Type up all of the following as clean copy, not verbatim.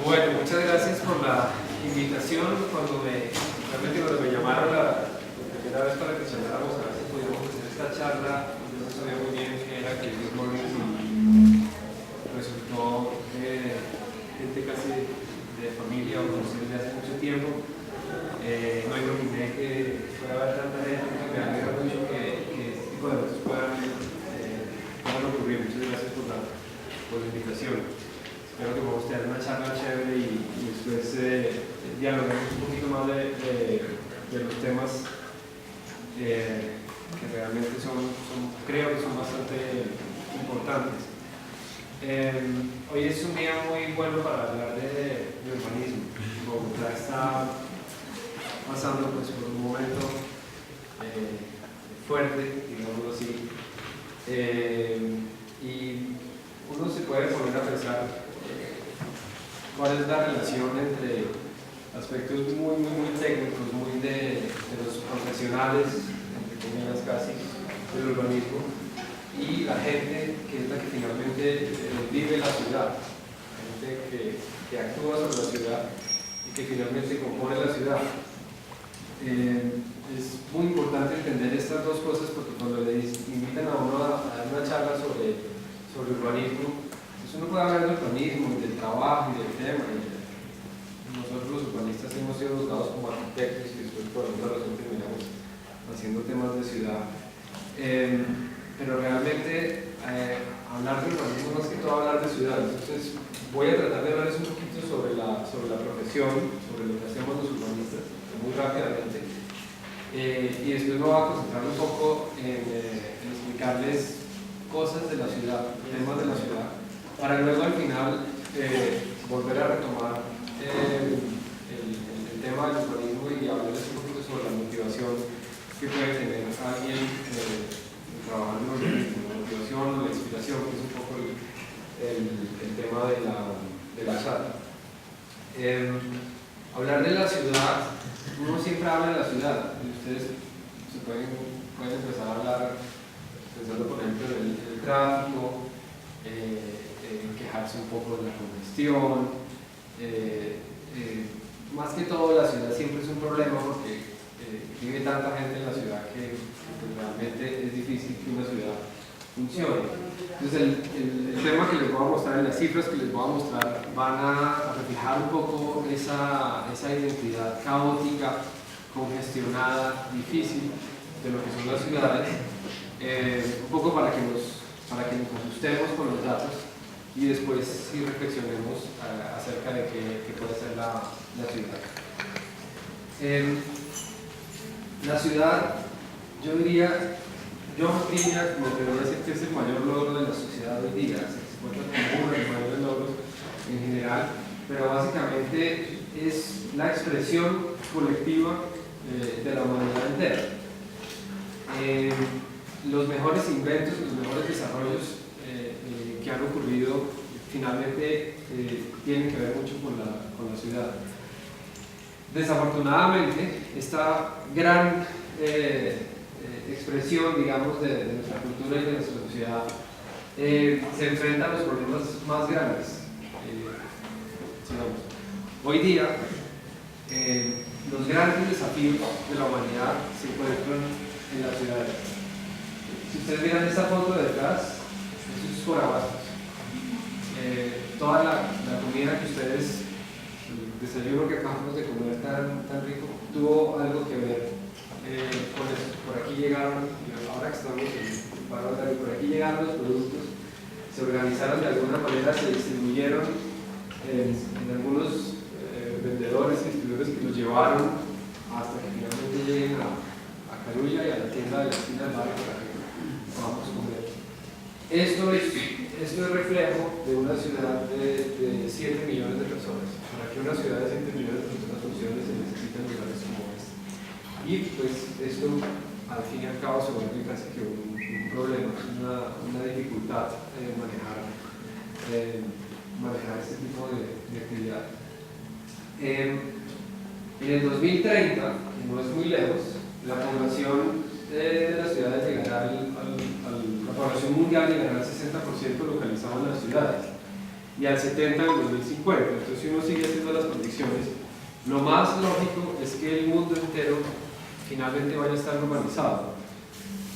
Bueno, muchas gracias por la invitación. Realmente cuando me llamaron la primera vez para que charláramos, a ver si podíamos hacer esta charla, yo no sabía muy bien qué era Creative Mornings y resultó gente casi de familia o conocidos de hace mucho tiempo. No imaginé que fuera a haber tanta gente, me alegra mucho que este tipo de cosas puedan ocurrir. Muchas gracias por la invitación. Espero que podamos tener una charla chévere y después dialoguemos un poquito más de los temas que realmente creo que son bastante importantes. Hoy es un día muy bueno para hablar de urbanismo. Bogotá está pasando pues, por un momento fuerte, digámoslo así, y uno se puede poner a pensar cuál es la relación entre aspectos muy técnicos, muy de los profesionales, entre comillas casi, del urbanismo, y la gente que es la que finalmente vive la ciudad, la gente que actúa sobre la ciudad y que finalmente compone la ciudad. Es muy importante entender estas dos cosas porque cuando le invitan a uno a dar una charla sobre urbanismo, uno puede hablar de urbanismo, del trabajo y del tema. Nosotros los urbanistas hemos sido juzgados como arquitectos y después por alguna razón terminamos haciendo temas de ciudad. Pero realmente hablar de urbanismo no es que todo hablar de ciudad. Entonces voy a tratar de hablarles un poquito sobre la profesión, sobre lo que hacemos los urbanistas, muy rápidamente. Y después me voy a concentrar un poco en explicarles cosas de la ciudad, temas de la ciudad, para luego al final volver a retomar el tema del urbanismo y hablarles un poquito sobre la motivación que puede tener alguien trabajando en urbanismo, la motivación o la inspiración, que es un poco el tema de la charla. Hablar de la ciudad, uno siempre habla de la ciudad, y ustedes pueden empezar a hablar pensando por ejemplo en el tráfico, quejarse un poco de la congestión, más que todo la ciudad siempre es un problema porque vive tanta gente en la ciudad que realmente es difícil que una ciudad funcione. Entonces el tema que les voy a mostrar, las cifras que les voy a mostrar van a reflejar un poco esa identidad caótica, congestionada, difícil de lo que son las ciudades, un poco para que nos asustemos con los datos y después sí reflexionemos acerca de qué puede ser la ciudad. La ciudad, yo me atrevería a decir que es el mayor logro de la sociedad hoy día, se cuenta como uno de los mayores logros en general, pero básicamente es la expresión colectiva de la humanidad entera. Los mejores inventos, los mejores desarrollos que han ocurrido finalmente tienen que ver mucho con la ciudad. Desafortunadamente, esta gran expresión, digamos, de nuestra cultura y de nuestra sociedad se enfrenta a los problemas más grandes. Hoy día, los grandes desafíos de la humanidad se encuentran en las ciudades. Si ustedes miran esta foto de detrás, eso es por Abastos. Toda la comida que ustedes, el desayuno que acabamos de comer tan rico, tuvo algo que ver con eso. Por aquí llegaron, ahora que estamos en paro horario, por aquí llegaron los productos, se organizaron de alguna manera, se distribuyeron en algunos vendedores y distribuidores que los llevaron hasta que finalmente lleguen a Carulla y a la tienda de la esquina del barrio para que podamos comer. Esto es reflejo de una ciudad de 7 millones de personas. Para que una ciudad de 7 millones de personas funcione se necesitan lugares como este. Y pues esto al fin y al cabo se vuelve casi que un problema, una dificultad manejar este tipo de actividad. En el 2030, que no es muy lejos, la población de las ciudades llegará la población mundial llegará al 60% localizado en las ciudades y al 70% en el 2050. Entonces, si uno sigue haciendo las predicciones, lo más lógico es que el mundo entero finalmente vaya a estar urbanizado.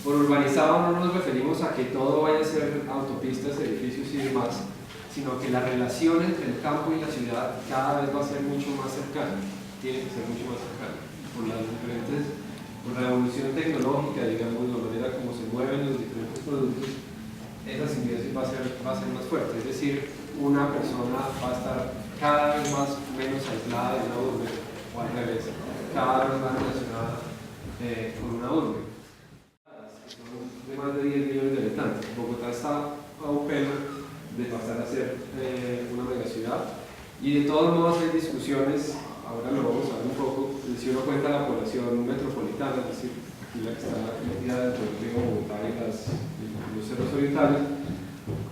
Por urbanizado no nos referimos a que todo vaya a ser autopistas, edificios y demás, sino que la relación entre el campo y la ciudad cada vez va a ser mucho más cercana, tiene que ser mucho más cercana. Por la evolución tecnológica, digamos, la manera como se mueven los diferentes productos, esa simbiosis va a ser más fuerte. Es decir, una persona va a estar cada vez menos aislada de una urbe, o al revés, cada vez más relacionada con una urbe. Son de más de 10 millones de habitantes. Bogotá está a un pelo de pasar a ser una megaciudad, y de todos modos hay discusiones, ahora lo vamos a ver un poco, si uno cuenta la población metropolitana, es decir, aquí la que está metida dentro del río Bogotá y los cerros orientales,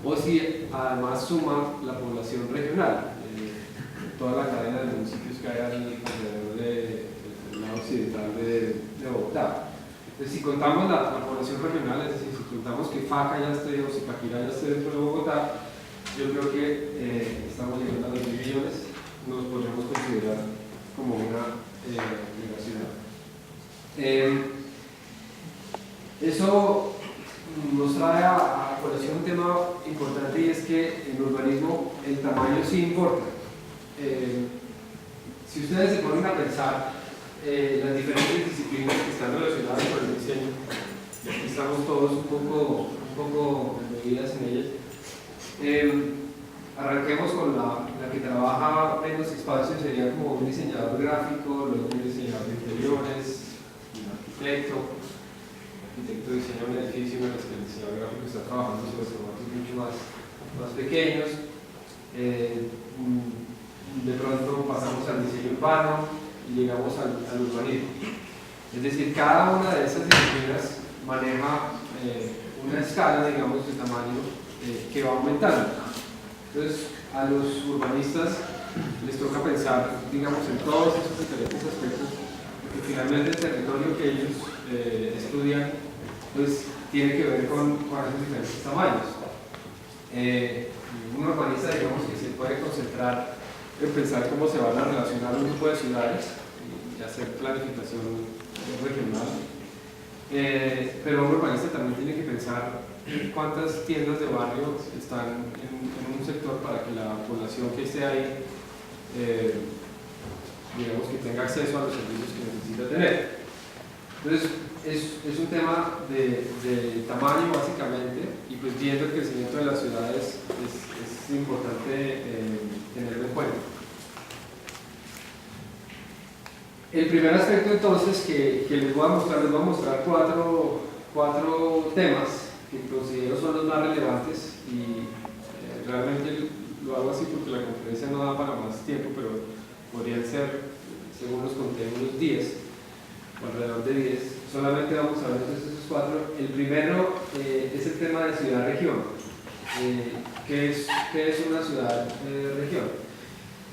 o si además suma la población regional, toda la cadena de municipios que hay alrededor del lado occidental de Bogotá. Entonces, si contamos la población regional, es decir, si contamos que Faca ya esté o Zipaquirá ya esté dentro de Bogotá, yo creo que estamos llegando a los 2.000 millones, nos podríamos considerar como una megaciudad. Eso nos trae a colación un tema importante, y es que en urbanismo el tamaño sí importa. Si ustedes se ponen a pensar las diferentes disciplinas que están relacionadas con el diseño, y aquí estamos todos un poco envolvidas en ellas, arranquemos con la que trabaja menos espacio, sería como un diseñador gráfico, luego un diseñador de interiores, un arquitecto diseña un edificio, mientras que el diseñador gráfico está trabajando sobre formatos mucho más pequeños. De pronto pasamos al diseño urbano y llegamos al urbanismo. Es decir, cada una de esas disciplinas maneja una escala, digamos, de tamaño que va aumentando. Entonces, a los urbanistas les toca pensar, digamos, en todos esos diferentes aspectos, porque finalmente el territorio que ellos estudian, pues, tiene que ver con esos diferentes tamaños. Un urbanista, digamos, que se puede concentrar en pensar cómo se van a relacionar un grupo de ciudades y hacer planificación regional, pero un urbanista también tiene que pensar cuántas tiendas de barrio están en un sector para que la población que esté ahí, digamos, que tenga acceso a los servicios que necesita tener. Entonces, es un tema de tamaño básicamente, y pues viendo el crecimiento de las ciudades es importante tenerlo en cuenta. El primer aspecto entonces que les voy a mostrar cuatro temas que considero son los más relevantes, y realmente lo hago así porque la conferencia no da para más tiempo, pero podrían ser, según los conté, unos 10 o alrededor de 10. Solamente vamos a ver entonces esos cuatro. El primero es el tema de ciudad-región. ¿Qué es una ciudad-región?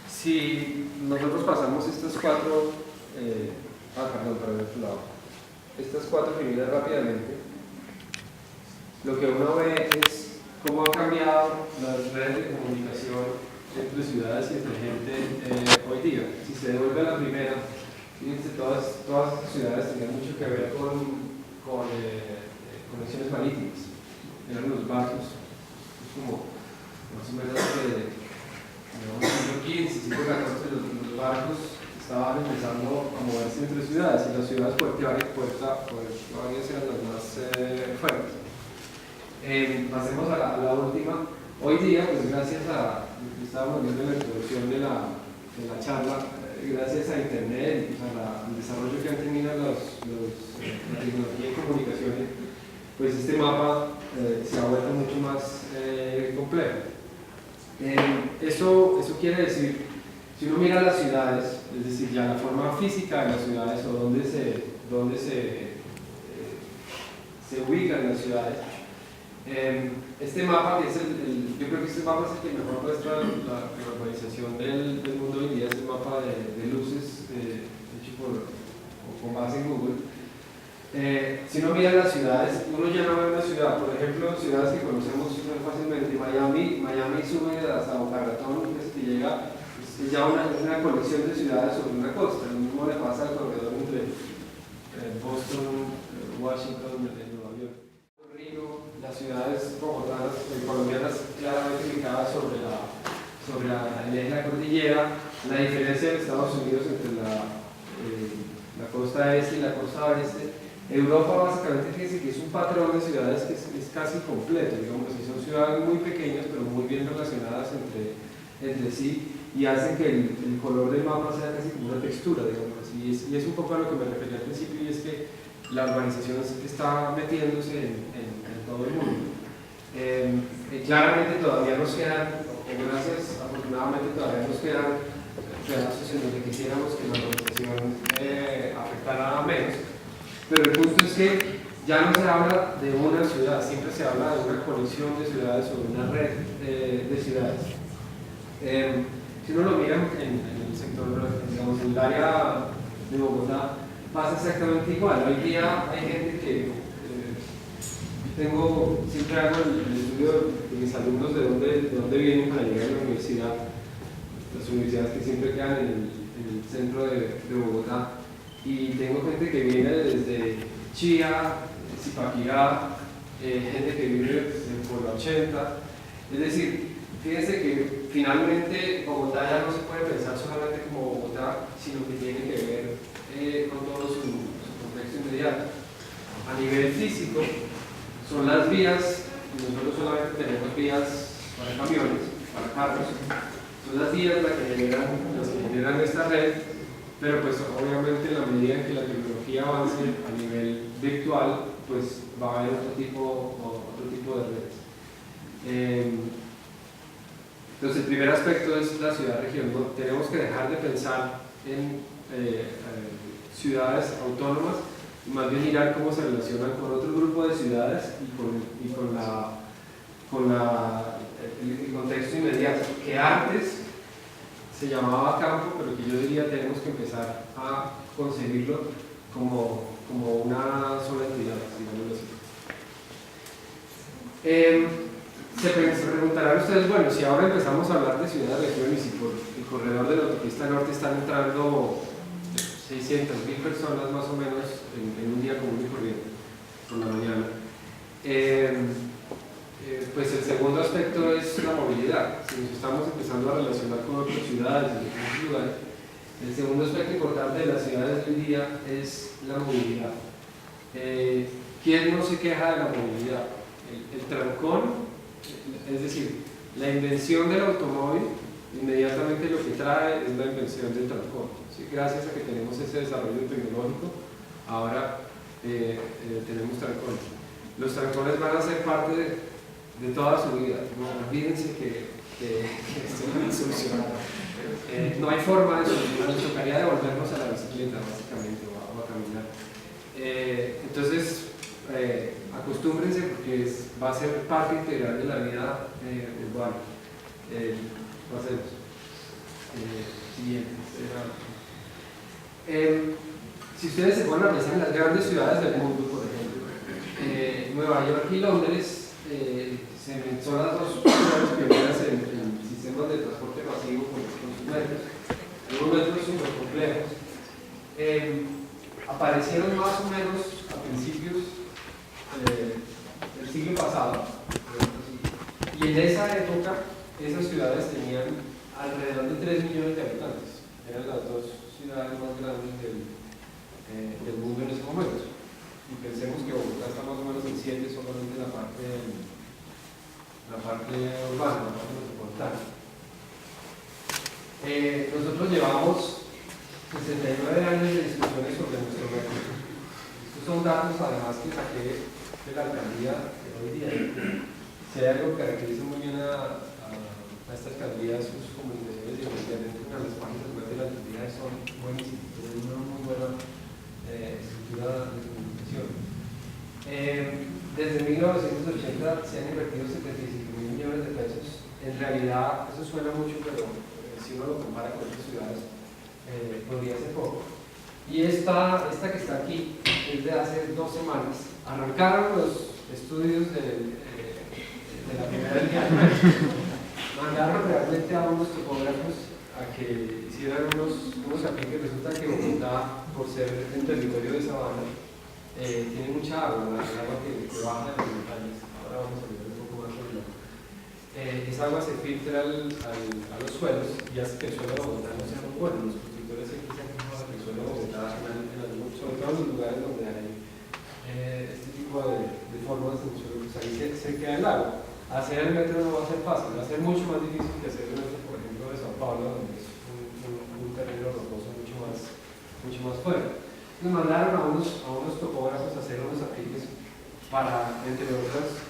Si nosotros pasamos estas cuatro estas cuatro figuras rápidamente, lo que uno ve es cómo han cambiado las redes de comunicación entre ciudades y entre gente hoy día. Si se devuelve a la primera, fíjense, todas estas ciudades tenían mucho que ver con conexiones marítimas, eran los barcos, como más o menos digamos, siglo XV, siglo XIV, los barcos estaban empezando a moverse entre ciudades, y las ciudades puertuarias eran las más fuertes. Pasemos a la última. Hoy día, pues gracias a lo que estábamos viendo en la introducción de la charla, gracias a Internet y pues al desarrollo que han tenido la tecnología y comunicaciones, pues este mapa se ha vuelto mucho más complejo. Eso quiere decir, si uno mira las ciudades, es decir, ya la forma física de las ciudades o dónde se ubican las ciudades, este mapa, que es yo creo que este mapa es el que mejor muestra la urbanización del mundo hoy en día, es el mapa de luces hecho con base en Google. Si uno mira las ciudades, uno ya no ve una ciudad, por ejemplo, ciudades que conocemos fácilmente, Miami sube hasta Boca Ratón, que llega, es ya una colección de ciudades sobre una costa, lo mismo le pasa al corredor entre Boston, Washington, Nueva York. Río, las ciudades bogotanas, colombianas, claramente ubicadas sobre el eje de la cordillera, la diferencia de Estados Unidos entre la costa este y la costa oeste. Europa básicamente fíjense que es un patrón de ciudades que es casi completo, digamos que son ciudades muy pequeñas pero muy bien relacionadas entre sí y hacen que el color del mapa sea casi como una textura, digamos así, y es un poco a lo que me refería al principio, y es que la urbanización está metiéndose en todo el mundo. Claramente todavía nos quedan, gracias, afortunadamente todavía nos quedan pedazos en donde quisiéramos que la urbanización afectara menos, pero el punto es que ya no se habla de una ciudad, siempre se habla de una colección de ciudades o de una red de ciudades. Si uno lo mira en el sector, digamos, en el área de Bogotá, pasa exactamente igual. Hoy día hay gente que siempre hago el estudio de mis alumnos de dónde vienen para llegar a la universidad, las universidades que siempre quedan en el centro de Bogotá, y tengo gente que viene desde Chía, Zipaquirá, gente que vive por la 80, es decir, fíjense que finalmente Bogotá ya no se puede pensar solamente como Bogotá, sino que tiene que ver con todo su contexto inmediato. A nivel físico, son las vías, nosotros solamente tenemos vías para camiones, para carros, son las vías las que generan esta red, pero pues obviamente en la medida en que la tecnología avance a nivel virtual, pues va a haber otro tipo de redes. Entonces el primer aspecto es la ciudad-región. ¿No? Tenemos que dejar de pensar en ciudades autónomas y más bien mirar cómo se relacionan con otro grupo de ciudades y con el contexto inmediato, que antes se llamaba campo, pero que yo diría tenemos que empezar a concebirlo como una sola entidad, digámoslo así. Se preguntarán ustedes, bueno, si ahora empezamos a hablar de ciudades-regiones y por el corredor de la autopista norte están entrando 600.000 personas más o menos en un día común y corriente, por la mañana. Pues el segundo aspecto es la movilidad. Si nos estamos empezando a relacionar con otras ciudades, en otros lugares, el segundo aspecto importante de las ciudades de hoy día es la movilidad. ¿Quién no se queja de la movilidad? El trancón, es decir, la invención del automóvil, inmediatamente lo que trae es la invención del trancón. ¿Sí? Gracias a que tenemos ese desarrollo tecnológico, ahora tenemos trancones. Los trancones van a ser parte de toda su vida. No olvídense que esto no es solucionado. No hay forma de solucionar, nos tocaría devolvernos a la bicicleta básicamente o a caminar. Entonces, acostúmbrense porque va a ser parte integral de la vida urbana. Pasemos. Siguiente. Si ustedes se ponen a pensar en las grandes ciudades del mundo, por ejemplo, Nueva York y Londres, son las dos ciudades pioneras en sistemas de transporte masivo con sus metros. Los metros súper complejos. Aparecieron más o menos a principios del siglo pasado, y en esa época esas ciudades tenían alrededor de 3 millones de habitantes. Eran las dos ciudades más grandes del mundo en ese momento. Y pensemos que Bogotá está más o menos en 7, solamente la parte urbana, la parte metropolitana. Nosotros llevamos 69 años de discusiones sobre nuestro método. Estos son datos además que saqué de la alcaldía de hoy día. Si hay algo que caracteriza muy bien a a esta alcaldía sus comunicaciones y entren a las páginas web de la alcaldía son buenísimas, tienen una muy buena estructura de comunicación. Desde 1980 se han invertido 75.000 millones de pesos. En realidad, eso suena mucho, pero si uno lo compara con otras ciudades, podría ser poco. Y esta que está aquí es de hace 2 semanas. Arrancaron los estudios de la primera línea. Mandaron realmente a unos topógrafos a que hicieran unos apliques. Resulta que Bogotá, por ser en territorio de sabana, tiene mucha agua, el agua que baja de las montañas. Ahora vamos a ver un poco más sobre esa agua se filtra a los suelos y hace que el suelo de Bogotá no sea muy bueno. Los constructores siempre se han quejado de que el suelo de Bogotá, sobre todo en los lugares donde hay este tipo de formas en el suelo, pues ahí se queda el agua. Hacer el metro no va a ser fácil, va a ser mucho más difícil que hacer el metro, por ejemplo, de Sao Paulo, donde es un terreno rocoso mucho más fuerte. Nos mandaron a unos topógrafos a hacer unos apliques para, entre otras,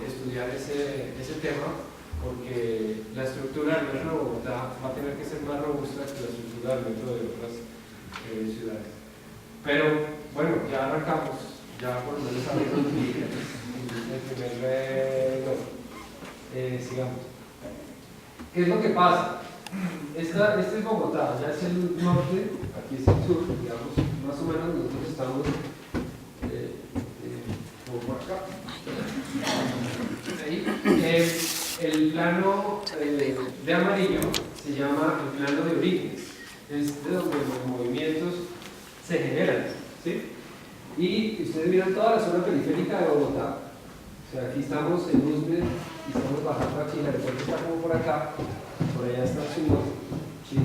estudiar ese tema, porque la estructura del metro de Bogotá va a tener que ser más robusta que la estructura del metro de otras ciudades. Pero, bueno, ya arrancamos, ya por lo menos abrimos el primer sigamos. ¿Qué es lo que pasa? Este es Bogotá, ya es el norte, aquí es el sur, digamos, más o menos nosotros estamos como por acá. Ahí. El plano de amarillo se llama el plano de orígenes, es de donde los movimientos se generan, ¿sí? Y ustedes miran toda la zona periférica de Bogotá, o sea, aquí estamos en Usme y estamos bajando aquí, el aeropuerto está como por acá, por allá está el sur, ¿sí?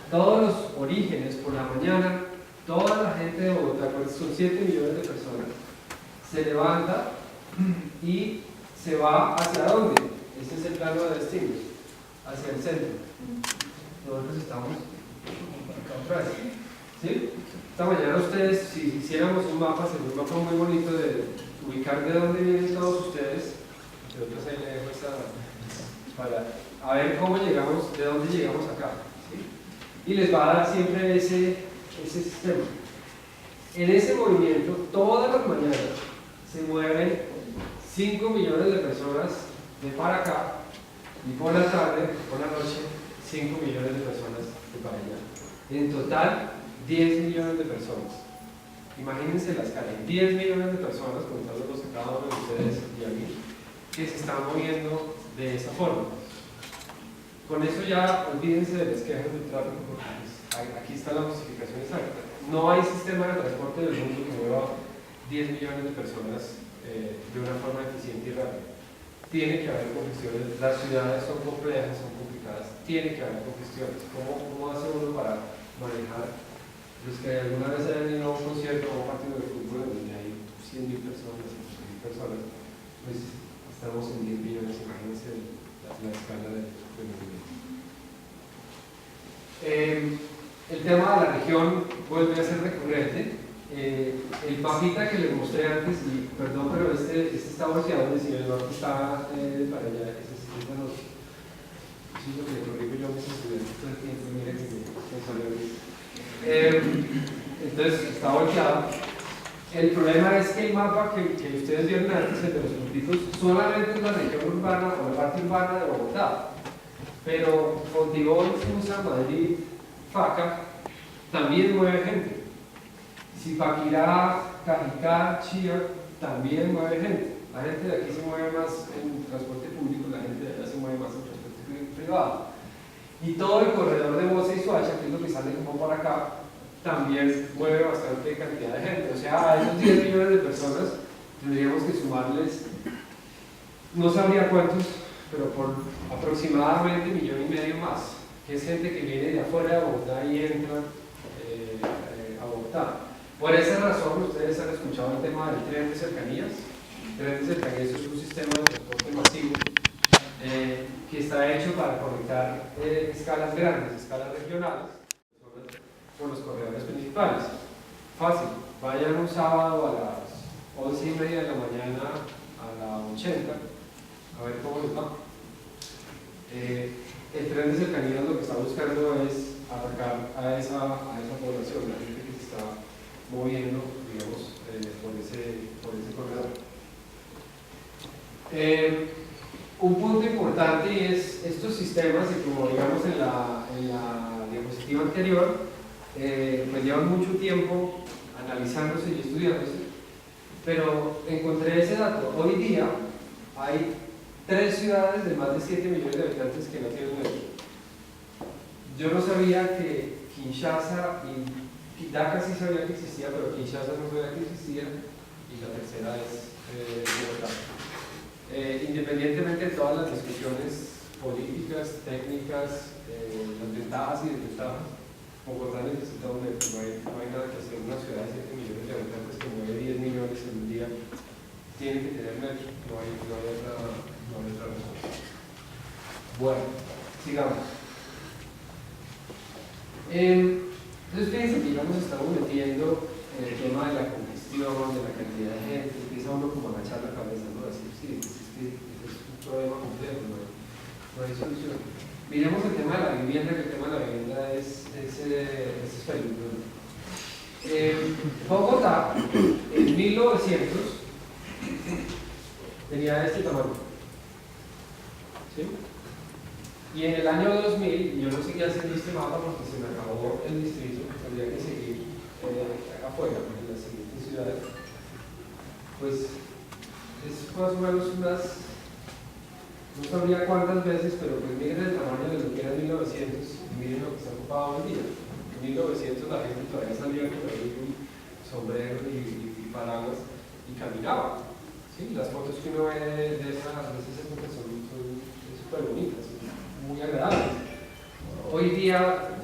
Todos los orígenes por la mañana, toda la gente de Bogotá, pues son 7 millones de personas, se levanta y se va ¿hacia dónde? Este es el plano de destino, hacia el centro. Nosotros estamos acá atrás, ¿sí? Esta mañana ustedes, si hiciéramos un mapa, sería un mapa muy bonito de ubicar de dónde vienen todos ustedes, de otros ahí le dejo para a ver cómo llegamos, de dónde llegamos acá, ¿sí? Y les va a dar siempre ese sistema. En ese movimiento, todas las mañanas se mueven 5 millones de personas de para acá, y por la tarde, por la noche, 5 millones de personas de para allá. En total, 10 millones de personas. Imagínense la escala, 10 millones de personas, contándolos a cada uno de ustedes y a mí, que se están moviendo de esa forma. Con eso ya olvídense de las quejas del tráfico, porque aquí está la justificación exacta. No hay sistema de transporte del mundo que mueva 10 millones de personas de una forma eficiente y rápida. Tiene que haber congestiones, las ciudades son complejas, son complicadas, tiene que haber congestiones. ¿Cómo hace uno para manejar? Los que alguna vez hayan ido a un concierto o a un partido de fútbol donde hay 100.000 personas, 100.000 personas, pues estamos en 10 millones, imagínense la escala de movimiento. El tema de la región vuelve a ser recurrente. El mapita que les mostré antes, y perdón, pero este está volteado, es decir, el norte está para allá, ese es lo que le corrijo yo a mis estudiantes todo el tiempo, mira que me salió bien. Entonces está volteado. El problema es que el mapa que ustedes vieron antes, el de los puntitos, solamente es la región urbana o la parte urbana de Bogotá, pero Fontibón, Susa, Madrid, Faca también mueve gente. Zipaquirá, Cajicá, Chía también mueve gente. La gente de aquí se mueve más en transporte público, la gente de allá se mueve más en transporte privado. Y todo el corredor de Bosa y Soacha, que es lo que sale como por acá, también mueve bastante cantidad de gente. O sea, a esos 10 millones de personas tendríamos que sumarles, no sabría cuántos, pero por aproximadamente 1,5 millones más, que es gente que viene de afuera de Bogotá y entra a Bogotá. Por esa razón, ustedes han escuchado el tema del tren de cercanías. El tren de cercanías es un sistema de transporte masivo que está hecho para conectar escalas grandes, escalas regionales, con los corredores principales. Fácil, vayan un sábado a las 11:30 de la mañana a la 80, a ver cómo les va. el tren de cercanía lo que está buscando es atacar a esa población, la gente que se está moviendo, digamos, por ese corredor. Un punto importante es estos sistemas, y como digamos en la diapositiva anterior, pues llevan mucho tiempo analizándose y estudiándose, pero encontré ese dato. Hoy día hay 3 ciudades de más de 7 millones de habitantes que no tienen metro. Yo no sabía que Kinshasa y Dhaka sí sabía que existía, pero Kinshasa no sabía que existía, y la tercera es Bogotá. Independientemente de todas las discusiones políticas, técnicas, las ventajas y desventajas, Bogotá necesita un metro. No hay nada que hacer. Una ciudad de 7 millones de habitantes que mueve 10 millones en un día tiene que tener metro. No hay otra razón. Bueno, sigamos. Entonces fíjense que ya nos estamos metiendo en el tema de la congestión, de la cantidad de gente. Empieza uno como a agachar la cabeza, ¿no? Decir, sí, es un problema complejo, no hay solución. Miremos el tema de la vivienda, que el tema de la vivienda es peligro. Bogotá, en 1900, tenía este tamaño. ¿Sí? Y en el año 2000, yo no seguía haciendo este mapa porque se me acabó el distrito, tendría que seguir afuera, en las siguientes ciudades. Pues es más o menos unas, no sabría cuántas veces, pero pues miren el tamaño de lo que era en 1900 y miren lo que está ocupado hoy día. En 1900 la gente todavía salía con el sombrero y paraguas y caminaba. ¿Sí? Las fotos que uno ve de esas épocas son súper bonitas, muy agradables. Hoy día,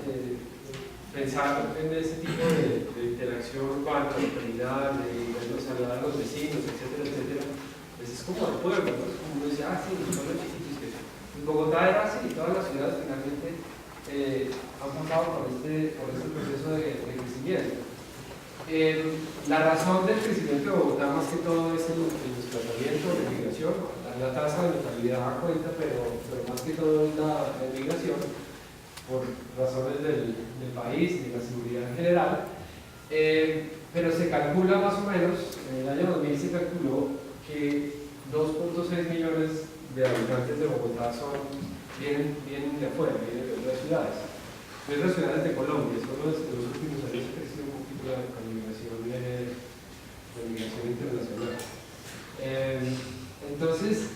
pensar en ese tipo de interacción urbana, de comunidad, de saludar a los vecinos, etcétera, etcétera, pues es como el pueblo, ¿no? Es como uno dice, sí, los pueblos chiquitos que en Bogotá era así, y todas las ciudades finalmente han pasado por este proceso de crecimiento. La razón del crecimiento de Bogotá más que todo es el desplazamiento, la migración. La tasa de natalidad cuenta, pero más que todo es la migración, por razones del país y de la seguridad en general. Pero se calcula más o menos, en el año 2000 se calculó que 2.6 millones de habitantes de Bogotá vienen de afuera, vienen de otras ciudades. De otras ciudades de Colombia, solo desde los últimos años ha crecido un poquito la migración internacional. Entonces,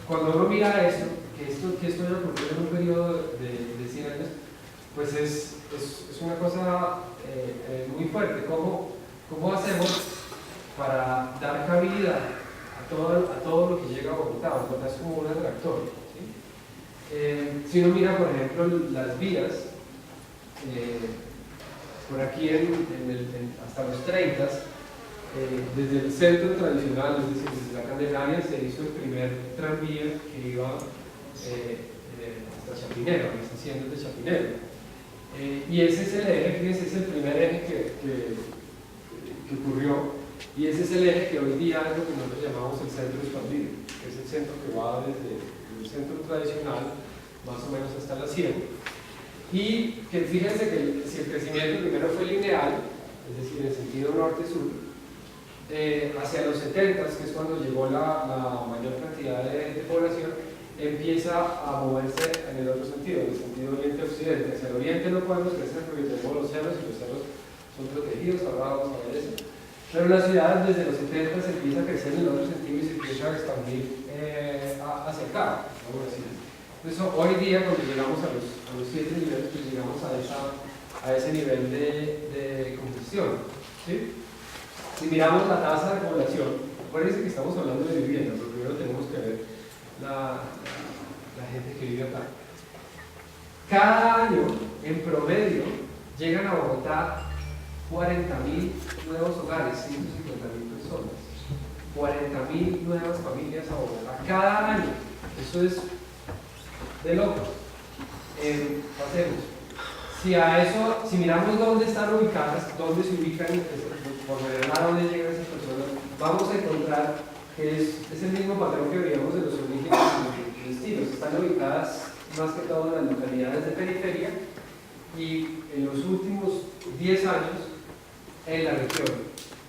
cuando uno mira esto, que esto ya ocurrió en un periodo de 100 años, pues es una cosa muy fuerte. ¿Cómo hacemos para dar cabida a todo lo que llega a Bogotá? Bogotá es como un atractor, ¿sí? Si uno mira, por ejemplo, las vías, por aquí hasta los 30, desde el centro tradicional, es decir, desde la Candelaria, se hizo el primer tranvía que iba hasta Chapinero, a las estaciones de Chapinero. Y ese es el eje, fíjense, es el primer eje que ocurrió, y ese es el eje que hoy día es lo que nosotros llamamos el centro expandido, que es el centro que va desde el centro tradicional más o menos hasta la 100. Y que fíjense que si el crecimiento primero fue lineal, es decir, en sentido norte-sur, hacia los 70, que es cuando llegó la mayor cantidad de población, empieza a moverse en el otro sentido, en el sentido oriente-occidente. Hacia el oriente no podemos crecer porque tenemos los cerros y los cerros son protegidos, ahora vamos a ver eso. Pero la ciudad desde los 70 se empieza a crecer en el otro sentido y se empieza a expandir hacia acá, vamos a decir. Entonces, hoy día, cuando llegamos a los 7 niveles, pues llegamos a ese nivel de congestión. ¿Sí? Si miramos la tasa de población, acuérdense que estamos hablando de vivienda, pero primero tenemos que ver la gente que vive acá. Cada año, en promedio, llegan a Bogotá 40.000 nuevos hogares, 150.000 personas. 40.000 nuevas familias a Bogotá cada año. Eso es de locos. Pasemos. Si miramos dónde están ubicadas, dónde se ubican, por general a dónde llegan esas personas, vamos a encontrar que es el mismo patrón que veíamos de los orígenes y los destinos. Están ubicadas más que todo en las localidades de periferia, y en los últimos 10 años en la región,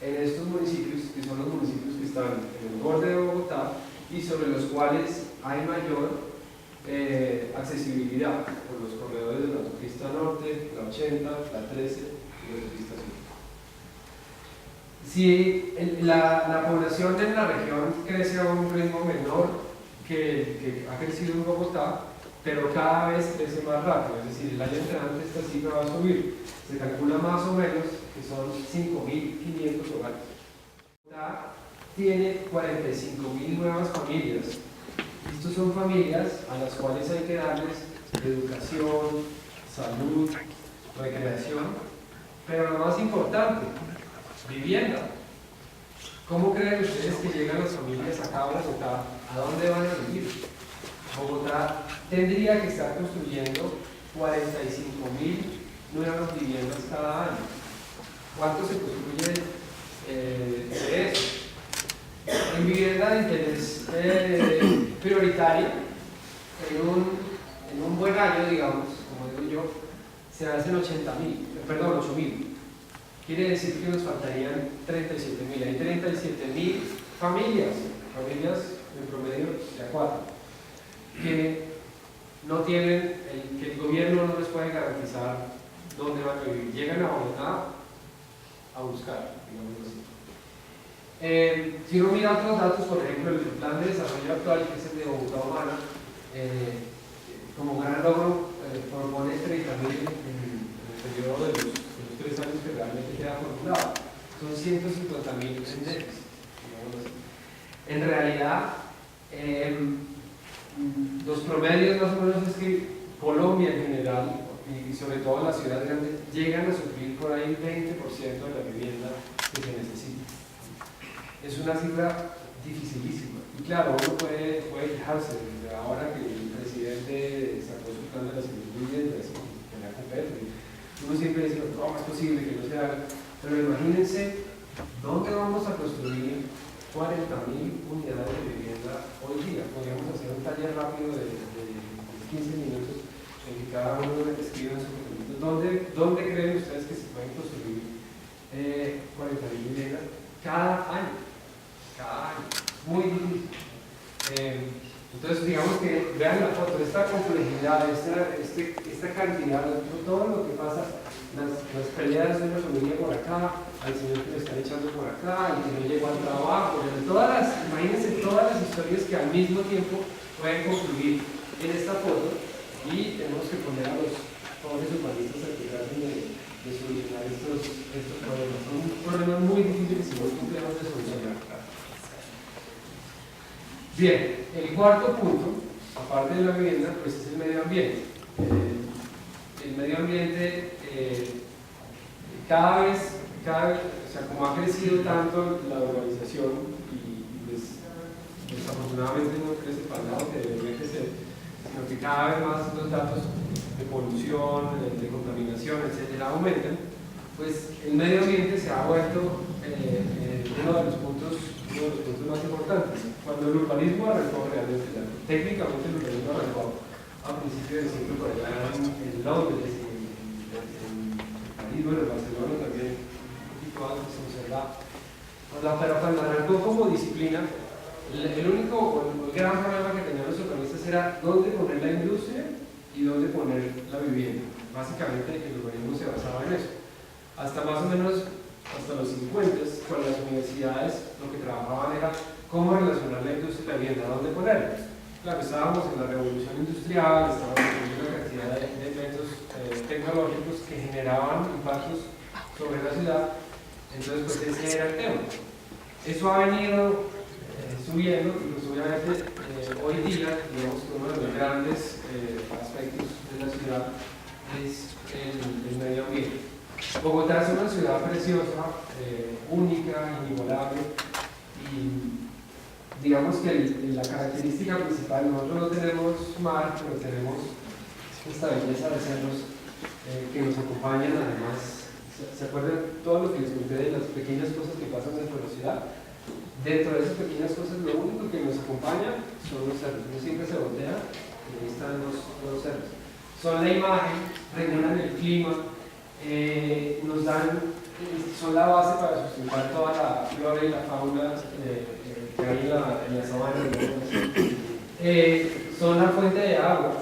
en estos municipios, que son los municipios que están en el borde de Bogotá y sobre los cuales hay mayor accesibilidad por los corredores de la autopista norte, la 80, la 13 y la autopista sur. Si la población en la región crece a un ritmo menor que ha crecido en Bogotá, pero cada vez crece más rápido, es decir, el año entrante esta cifra va a subir. Se calcula más o menos que son 5.500 hogares. Bogotá tiene 45.000 nuevas familias. Estas son familias a las cuales hay que darles educación, salud, recreación, pero lo más importante, vivienda. ¿Cómo creen ustedes que llegan las familias acá a Bogotá? ¿A dónde van a vivir? Bogotá tendría que estar construyendo 45.000 nuevas viviendas cada año. ¿Cuánto se construye de eso? En vivienda de interés prioritario, en un buen año, digamos, como digo yo, se hacen 8.000. Quiere decir que nos faltarían 37.000. Hay 37.000 familias en promedio de a 4, que no tienen, que el gobierno no les puede garantizar dónde van a vivir. Llegan a Bogotá a buscar, digamos así. Si uno mira otros datos, por ejemplo, el plan de desarrollo actual, que es el de Bogotá Humana, como gran logro propone 30.000 en el periodo de los 3 años que realmente queda formulado. Son 150.000 en déficit. En realidad, los promedios más o menos es que Colombia en general, y sobre todo las ciudades grandes, llegan a suplir por ahí el 20% de la vivienda que se necesita. Es una cifra dificilísima. Y claro, uno puede quejarse desde ahora que el presidente sacó su plan de las viviendas en la COPET. Uno siempre dice, ¿cómo es posible que no se haga? Pero imagínense dónde vamos a construir 40.000 unidades de vivienda hoy día. Podríamos hacer un taller rápido de 15 minutos en que cada uno escriba en su documento. ¿Dónde creen ustedes que se pueden construir 40.000 viviendas cada año? Cada año. Muy difícil. Entonces, digamos que vean la foto, esta complejidad, esta cantidad, todo lo que pasa, las peleas de una familia por acá, al señor que le están echando por acá, y que no llegó al trabajo, imagínense todas las historias que al mismo tiempo pueden confluir en esta foto, y tenemos que poner a los pobres urbanistas a que traten de solucionar estos problemas. Son problemas muy difíciles y muy complejos de solucionar. Bien, el cuarto punto, aparte de la vivienda, pues es el medio ambiente. El medio ambiente cada vez, o sea, como ha crecido tanto la urbanización y pues, desafortunadamente no crece para el lado que debería crecer, sino que cada vez más los datos de polución, de contaminación, etcétera, aumentan, pues el medio ambiente se ha vuelto uno de los puntos más importantes. Cuando el urbanismo arrancó realmente, técnicamente el urbanismo arrancó a principios del siglo por allá en Londres, en París, bueno, en Barcelona también, un poquito antes en Amsterdam. Pero cuando arrancó como disciplina, el único o el gran problema que tenían los urbanistas era dónde poner la industria y dónde poner la vivienda. Básicamente el urbanismo se basaba en eso. Hasta más o menos hasta los 50, con las universidades lo que trabajaban era cómo relacionar la industria y la vivienda, dónde ponerla. Claro, estábamos en la revolución industrial, estábamos en una cantidad de métodos tecnológicos que generaban impactos sobre la ciudad, entonces pues ese era el tema. Eso ha venido subiendo, y pues obviamente hoy día, digamos que uno de los grandes aspectos de la ciudad es el medio ambiente. Bogotá es una ciudad preciosa, única, inigualable, y digamos que la característica principal, nosotros no tenemos mar, pero tenemos esta belleza de cerros que nos acompañan. Además, ¿se acuerdan todo lo que les conté de las pequeñas cosas que pasan dentro de la ciudad? Dentro de esas pequeñas cosas, lo único que nos acompaña son los cerros. Uno siempre se voltea Ahí están los cerros. Son la imagen, regulan el clima, nos dan, son la base para sustentar toda la flora y la fauna que hay en la sabana. Son la fuente de agua.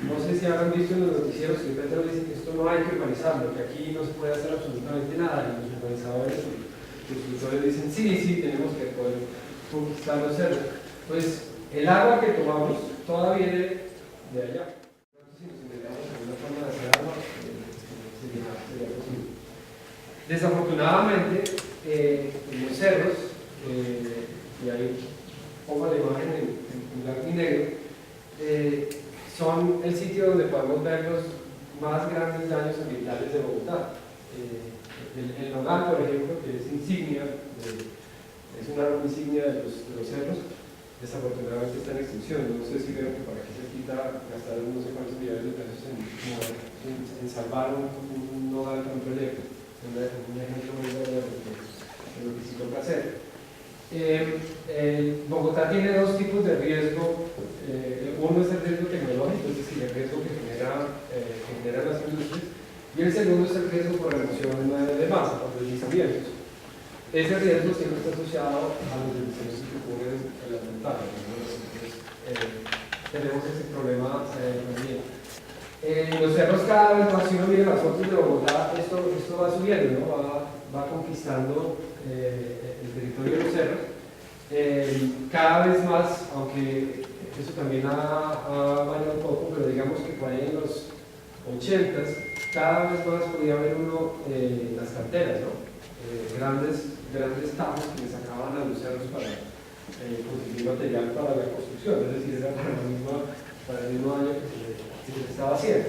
No sé si habrán visto en los noticieros que Petro dice que esto no hay que urbanizarlo, que aquí no se puede hacer absolutamente nada, y los urbanizadores y los consultores dicen sí, tenemos que poder conquistar los cerros. Pues el agua que tomamos toda viene de allá. Si nos inventamos alguna forma de hacer agua, sería posible. Desafortunadamente, en los cerros, y ahí pongo la imagen en blanco y negro, son el sitio donde podemos ver los más grandes daños ambientales de Bogotá. El nogal, por ejemplo, que es insignia, es un árbol insignia de los cerros, desafortunadamente está en extinción. No sé si veo que para aquí cerquita gastaron no sé cuántos millones de pesos en salvar un nogal con un proyecto. Un ejemplo muy bueno de lo que sí toca hacer. Bogotá tiene dos tipos de riesgo. Uno es el riesgo tecnológico, es decir, el riesgo que generan las industrias, y el segundo es el riesgo por remoción de masa, por deslizamientos. Ese riesgo siempre está asociado a los deslizamientos que ocurren en las montañas. Entonces, tenemos ese problema también. Los cerros cada vez más, si uno mira las fotos de Bogotá, esto va subiendo, ¿no? va conquistando el territorio de los cerros. Cada vez más, aunque eso también ha variado un poco, pero digamos que por ahí en los 80s, cada vez más podía ver uno las canteras, ¿no? Grandes tajos que le sacaban a los cerros para conseguir material para la construcción, es decir, era para el mismo daño que se estaba haciendo.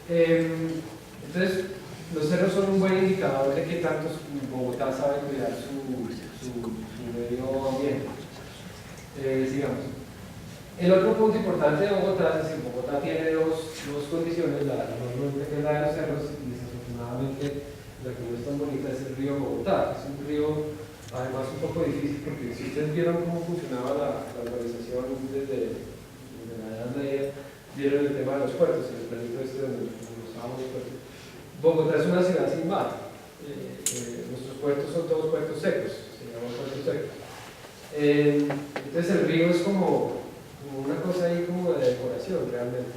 Entonces, los cerros son un buen indicador de que tanto Bogotá sabe cuidar su medio ambiente. Sigamos. El otro punto importante de Bogotá es que Bogotá tiene dos condiciones, la normalmente que es la de los cerros, y desafortunadamente la que no es tan bonita es el río Bogotá. Es un río además un poco difícil porque si ustedes vieron cómo funcionaba la urbanización desde la Edad Media, vieron el tema de los puertos, el planito este donde usábamos los puertos. Bogotá es una ciudad sin mar. Nuestros puertos son todos puertos secos, se llaman puertos secos. Entonces el río es como una cosa ahí como de decoración realmente.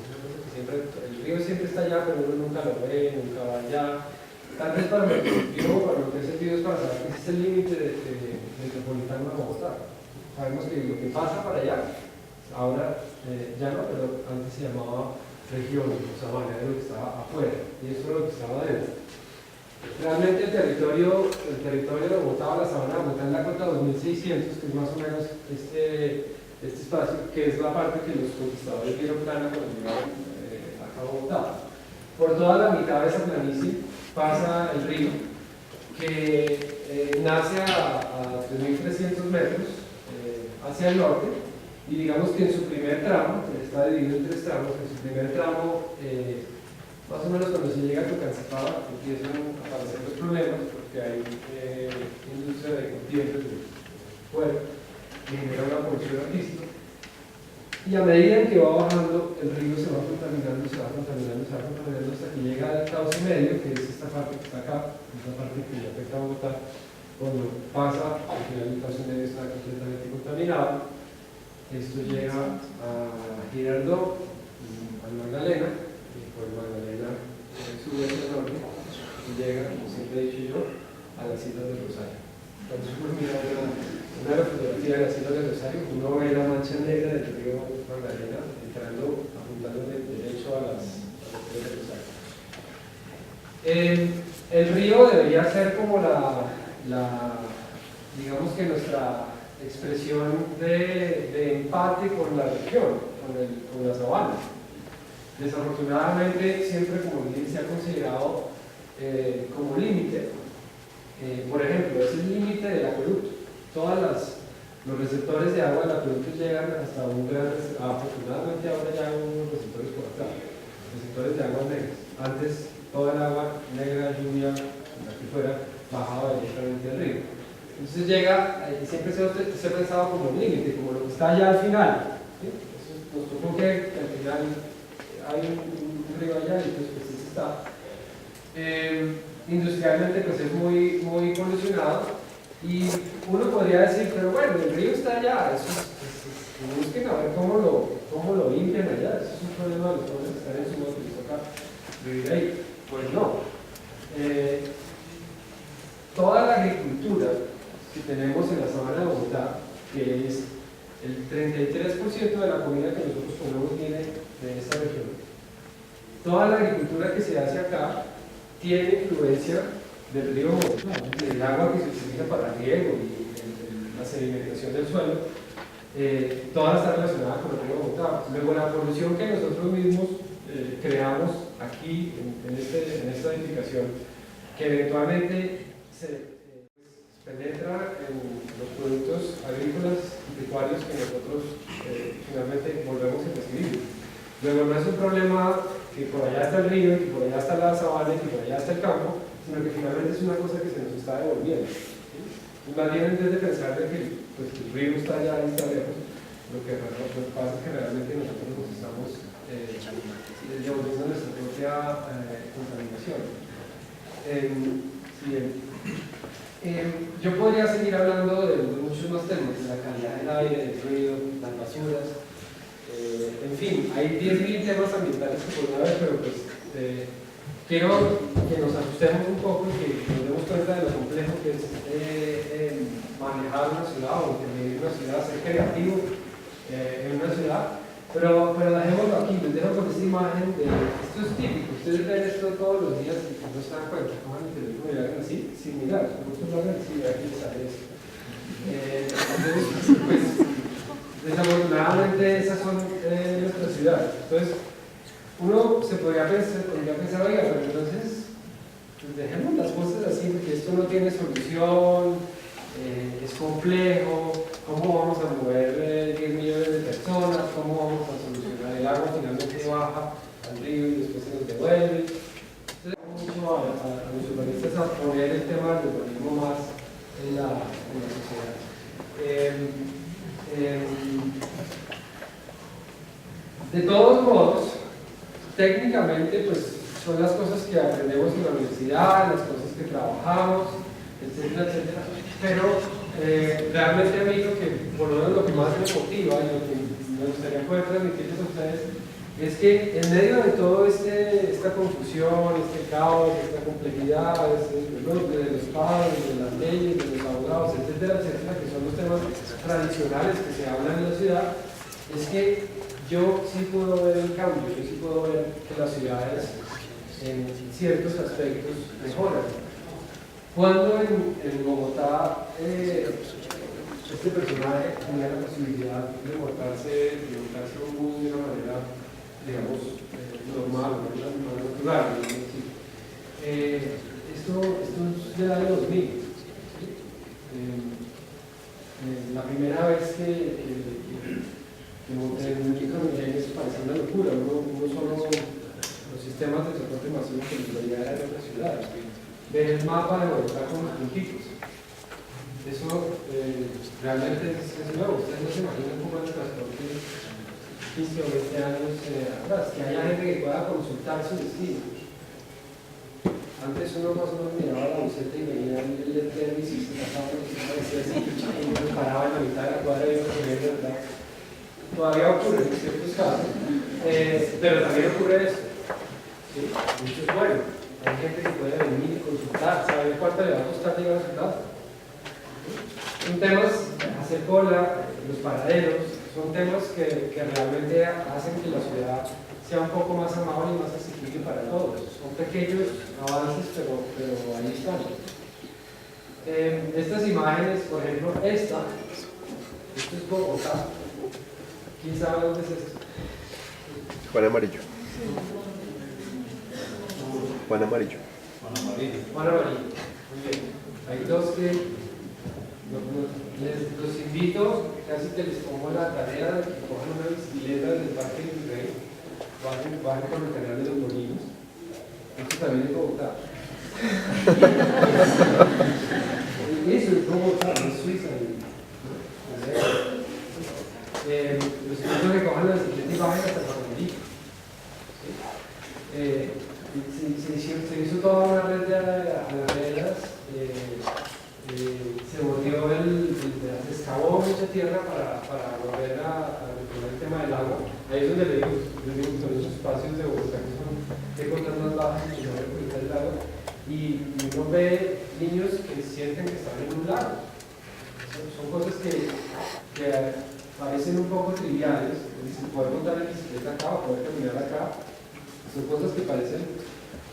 El río siempre está allá, pero uno nunca lo ve, nunca va allá. Tal vez para lo que he sentido es para saber que ese es el límite de metropolitano de Bogotá. Sabemos que lo que pasa para allá, ahora ya no, pero antes se llamaba región, o sabana, era lo que estaba afuera, y eso era lo que estaba adentro. Realmente el territorio de Bogotá, la sabana de Bogotá, es la cota 2600, que es más o menos este espacio, que es la parte que los conquistadores vieron plana cuando llegaron acá a Bogotá. Por toda la mitad de esa planicie pasa el río, que nace a 3.300 metros hacia el norte, y digamos que en su primer tramo, que está dividido en tres tramos, en su primer tramo, más o menos cuando se llega a Tocancipá, empiezan a aparecer los problemas, porque hay industria de corrientes de fuera, que genera una polución altísima. Y a medida que va bajando, el río se va contaminando hasta que llega al cauce medio, que es esta parte que está acá, esta parte que afecta a Bogotá. Cuando pasa, al final el cauce medio está completamente contaminado. Esto llega a Girardot, al Magdalena, y por Magdalena sube hacia el norte y llega, como siempre he dicho yo, a las islas del Rosario. Entonces uno mira una fotografía de las islas del Rosario, uno ve la mancha negra del río Magdalena apuntando derecho a las islas del Rosario. El río debería ser como digamos que nuestra expresión de empate con la región, con la sabana. Desafortunadamente, siempre como se ha considerado como límite. Por ejemplo, es el límite del acueducto. Los receptores de agua del acueducto llegan hasta un gran. Afortunadamente, ahora ya hay unos receptores por acá, receptores de aguas negras. Antes, toda el agua negra, lluvia, aquí fuera, bajaba directamente al río. Entonces siempre se ha pensado como un límite, como lo que está allá al final. ¿Sí? Eso es nuestro punto que al final hay un río allá y pues eso está. Industrialmente pues es muy polucionado y uno podría decir, pero bueno, el río está allá, busquen a ver cómo lo limpian allá, eso es un problema de los jóvenes que están en su moto y les toca vivir ahí. Pues no. Toda la agricultura que tenemos en la zona de Bogotá, que es el 33% de la comida que nosotros comemos viene de esta región, toda la agricultura que se hace acá tiene influencia del río Bogotá, del agua que se utiliza para riego y la sedimentación del suelo, toda está relacionada con el río Bogotá. Luego la polución que nosotros mismos creamos aquí en esta edificación, que eventualmente se penetra en los productos agrícolas y pecuarios que nosotros finalmente volvemos a recibir. Luego no es un problema que por allá está el río, que por allá está la sabana, que por allá está el campo, sino que finalmente es una cosa que se nos está devolviendo. ¿Sí? Y más bien en vez de pensar de que pues, el río está allá y está lejos, lo que pasa es que realmente nosotros nos estamos devolviendo nuestra propia contaminación. Yo podría seguir hablando de muchos más temas, de la calidad del aire, del ruido, las basuras. En fin, hay 10.000 temas ambientales que podría haber, pero pues quiero que nos ajustemos un poco y que nos demos cuenta de lo complejo que es manejar una ciudad o vivir una ciudad, ser creativo en una ciudad, pero dejémoslo aquí. Les dejo con esta imagen de, esto es típico, ustedes ven esto todos los días y no se dan cuenta, cojan el teléfono y lo hagan así, sin mirar, muchos lo hagan así, aquí les sale esto. Entonces, pues, desafortunadamente esas son nuestras ciudades. Entonces, uno se podría pensar, oiga, pero entonces pues dejemos las cosas así, porque esto no tiene solución, es complejo, ¿cómo vamos a mover 10 millones de personas? ¿Cómo vamos a solucionar el agua? Finalmente baja al río y después se nos devuelve. Entonces, mucho a los urbanistas a poner el tema del urbanismo más en la sociedad. De todos modos, técnicamente pues son las cosas que aprendemos en la universidad, las cosas que trabajamos, etcétera, etcétera, pero realmente a mí por lo menos lo que más me motiva y lo que me gustaría poder transmitirles a ustedes es que en medio de todo esta confusión, este caos, esta complejidad, de los padres, de las leyes, de los abogados, etcétera, etcétera, que son los temas tradicionales que se hablan en la ciudad, es que yo sí puedo ver el cambio, yo sí puedo ver que las ciudades en ciertos aspectos mejoran. Cuando en Bogotá este personaje tenía la posibilidad de montarse a un bus de una manera, digamos, normal, más natural, esto es del año 2000. La primera vez que monté en un Transmilenio eso parecía una locura, uno solo los sistemas de transporte masivo que en realidad eran de otras ciudades. Ver el mapa de Bogotá con los puntitos. Eso realmente es nuevo. Ustedes no se imaginan cómo era el transporte 15 o 20 años atrás. Que haya gente que pueda consultar su destino. Antes uno más o menos miraba la buceta y veía el letrero y si se pasaba lo que se parecía así, y uno paraba en la mitad de la cuadra y uno corriendo, ¿verdad? Todavía ocurre en ciertos casos, pero también ocurre esto. ¿Sí? Mucho es bueno. Hay gente que puede venir y consultar, saber cuánto le va a costar llegar a su casa. Son temas, hacer cola, los paraderos, son temas que realmente hacen que la ciudad sea un poco más amable y más asequible para todos. Son pequeños avances, pero ahí están. Estas imágenes, por ejemplo, esto es Bogotá. ¿Quién sabe dónde es esto? Juan Amarillo. Juan Amarillo. Juan Amarillo. Muy bien. Hay dos que los invito, casi que les pongo la tarea de que cojan una bicicleta del Parque del Virrey, bajen por el canal de los Molinos. Esto también es Bogotá. Eso es Bogotá, no es Suiza. Los invito a que cojan la bicicleta y bajen hasta se hizo toda una red de alamedas, se volvió se excavó mucha tierra para volver a retomar el tema del agua. Ahí es donde le digo son esos espacios de Bogotá que son de cotas más bajas y no representan el lago. Y uno ve niños que sienten que están en un lago. Son cosas que parecen un poco triviales, poder montar en bicicleta acá o poder caminar acá, son cosas que parecen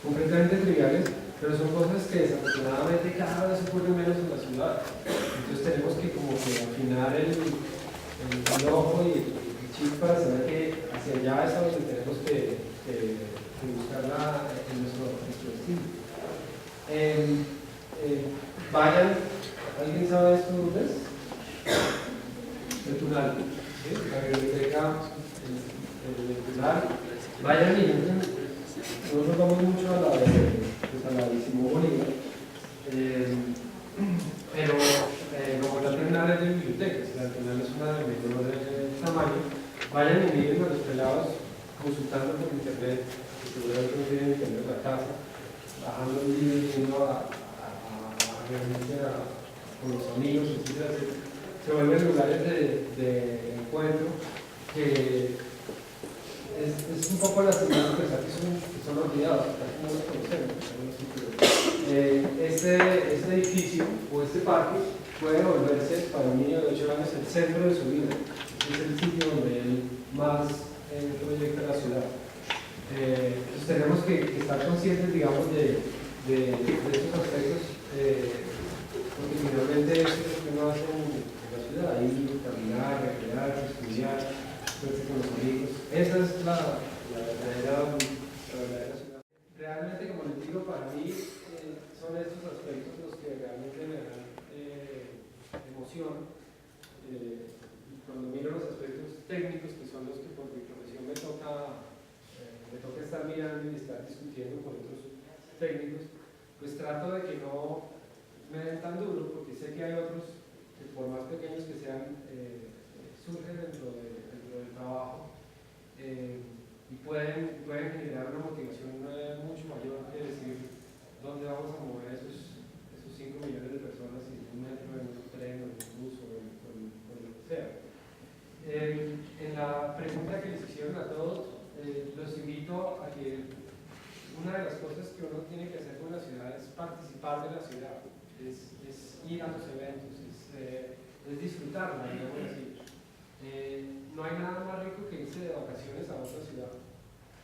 completamente triviales, pero son cosas que desafortunadamente cada vez ocurren menos en la ciudad. Entonces tenemos que como que afinar el ojo y el chip para saber que hacia allá es a donde tenemos que buscarla en nuestro destino. Vayan, ¿alguien sabe esto dónde es? El Tunal, ¿sí? La biblioteca, el Tunal. Vayan y entren. Nosotros vamos mucho a la de Simón Bolívar, pero Bogotá tiene una red de bibliotecas, la Tunal es una de menor tamaño. Vayan y miren a los pelados consultando por internet, que seguramente no tienen internet en la casa, bajando un libro, yendo con los amigos, etc. Se vuelven lugares de encuentro que es un poco la señal de pensar que son olvidados, casi no los conocemos. Este edificio o este parque puede volverse para un niño de 8 años el centro de su vida. Es el sitio donde él más proyecta la ciudad. Entonces tenemos que estar conscientes, digamos, de estos aspectos, porque finalmente eso es lo que uno hace en la ciudad, ir, caminar, recrear, estudiar, verse con los amigos. Esa es la verdadera ciudad. Realmente, como les digo, para mí son estos aspectos los que realmente me dan emoción. Cuando miro los aspectos técnicos, que son los que por mi profesión me toca estar mirando y estar discutiendo con otros técnicos, pues trato de que no me den tan duro, porque sé que hay otros que por más pequeños que sean, surgen dentro del trabajo y pueden generar una motivación mucho mayor que decir dónde vamos a mover esos 5 millones de personas en un metro, en un tren, en un bus o en lo que sea. En la pregunta que les hicieron a todos, los invito a que una de las cosas que uno tiene que hacer con la ciudad es participar de la ciudad, es ir a los eventos, es disfrutarla, digamos así. No hay nada más rico que irse de vacaciones a otra ciudad.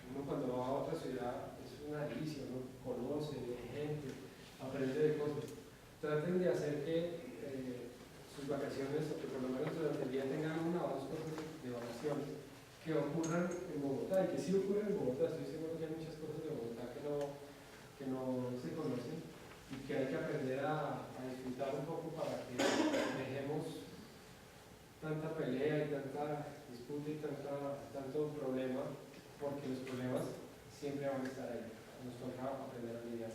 Uno cuando va a otra ciudad es una delicia, uno conoce gente, aprende de cosas. Traten de hacer que sus vacaciones, o que por lo menos durante el día tengan una o dos cosas de vacaciones que ocurran en Bogotá, y que sí ocurren en Bogotá. Estoy seguro que hay muchas cosas de Bogotá que no se conocen y que hay que aprender a disfrutar un poco para que dejemos tanta pelea y tanta disputa y tanto problema, porque los problemas siempre van a estar ahí. Nos toca aprender a lidiar